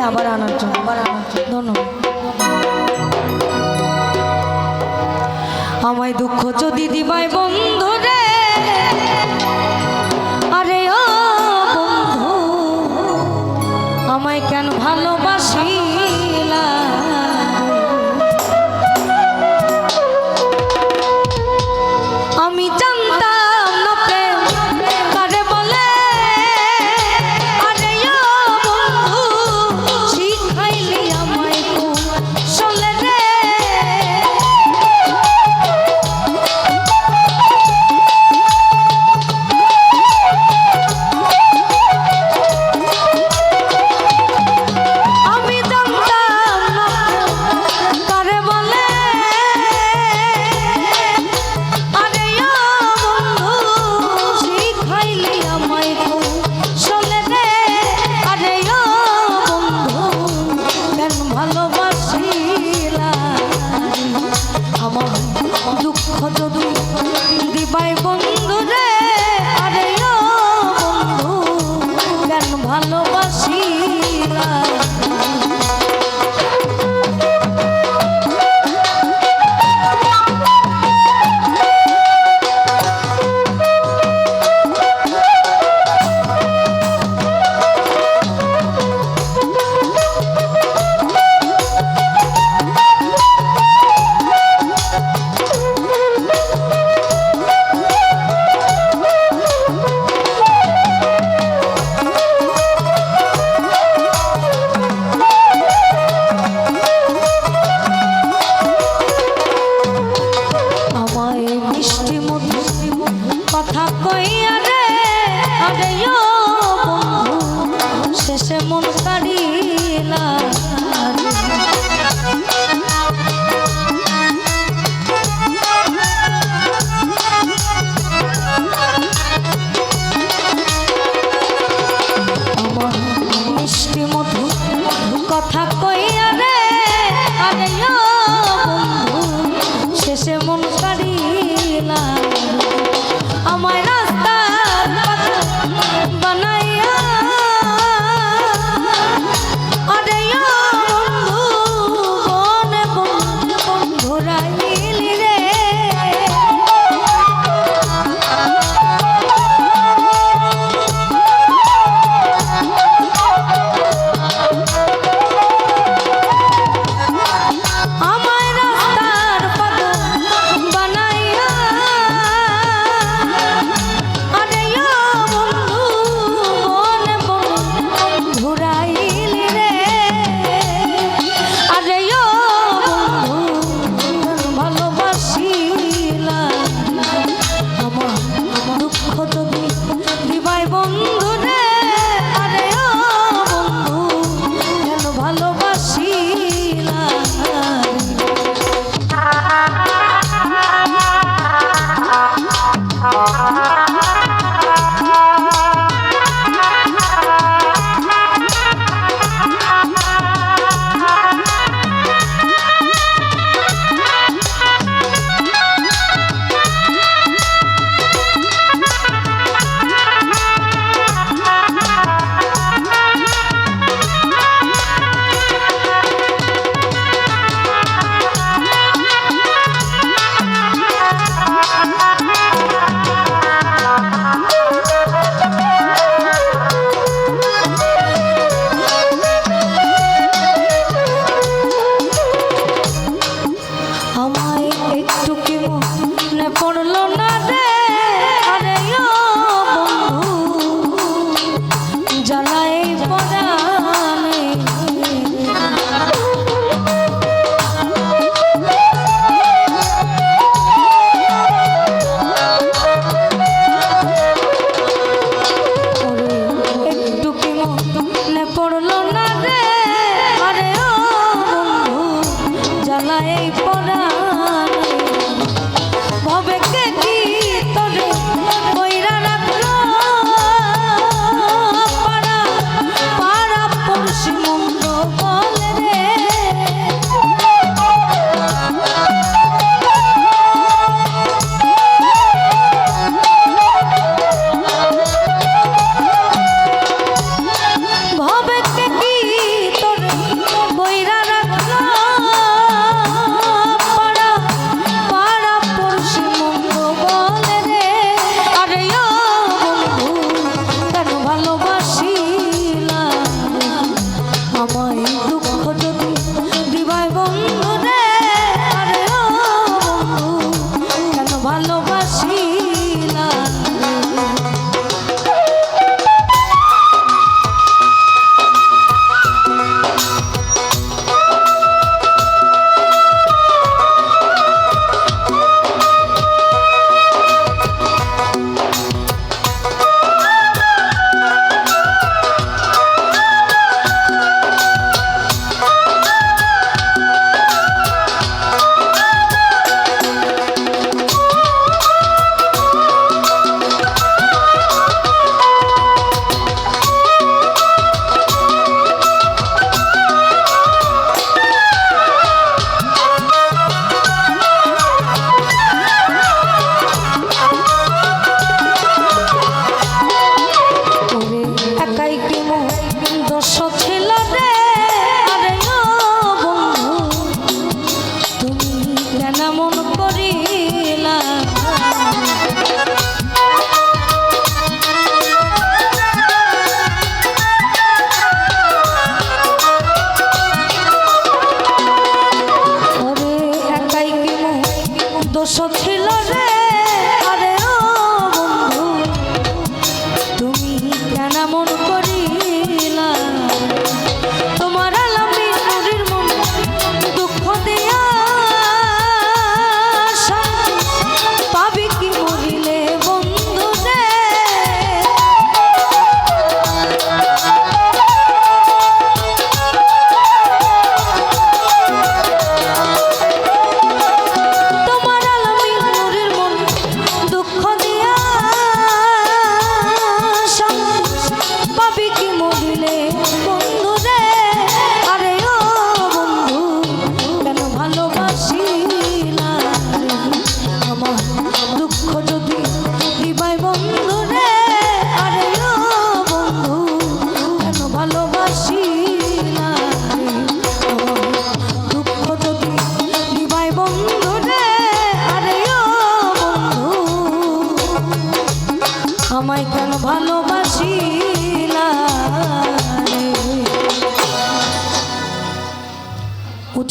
আবার আনার জন্য ধন্যবাদ। আমায় দুঃখ যদি দিবাই বন্ধু রে, আরে ও বন্ধু আমায় কেন ভালোবাসিলা? আমি জানতাম না প্রেম কারে বলে, আরে ও বন্ধু শিখাইলি আমায় কুশলে রে। আমি জানতাম না কারে বলে, আরে ও বন্ধু শিখাইলি আমায় কুশলে রে। আরে ও বন্ধু কেন ভালোবাসিলা? আমার দুঃখ যদি দিবাই বন্ধু রে, আরে ও বন্ধু কেন ভালোবাসিলা? আমায় মিষ্টি মধু কথা কইয়া রে, আরে ও বন্ধু শেষে মন কাড়িলা। আমার মিষ্টি মধু কথা কইয়া রে, আরে ও বন্ধু শেষে মন কাড়িলা। আমায় রাস্তার পাথর বানাইয়া, আরে ও বন্ধু বনে ঘুরাইলি রে। আমায় রাস্তার পাথর বানাইয়া, আরে ও বন্ধু বনে ঘুরাইলি রে। আরে ও বন্ধু ভালোবাসিলা। আমার দুঃখ যদি দিবাই বন্ধু রে, আরে ও বন্ধু কেন ভালোবাসিলা? আমায় একটু কি মনে পড়লো না রে, আরে ও বন্ধু জ্বালাই পরাণে। একটু কি মনে পড়লো না রে, আরে ও বন্ধু জ্বালাই পরাণে। ভবে কে কি তোরে কইরা রাখলো, পাড়া পাড়া পড়শি মন্দ বলে রে। ভবে কে কি তোরে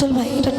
চল ভাই এটা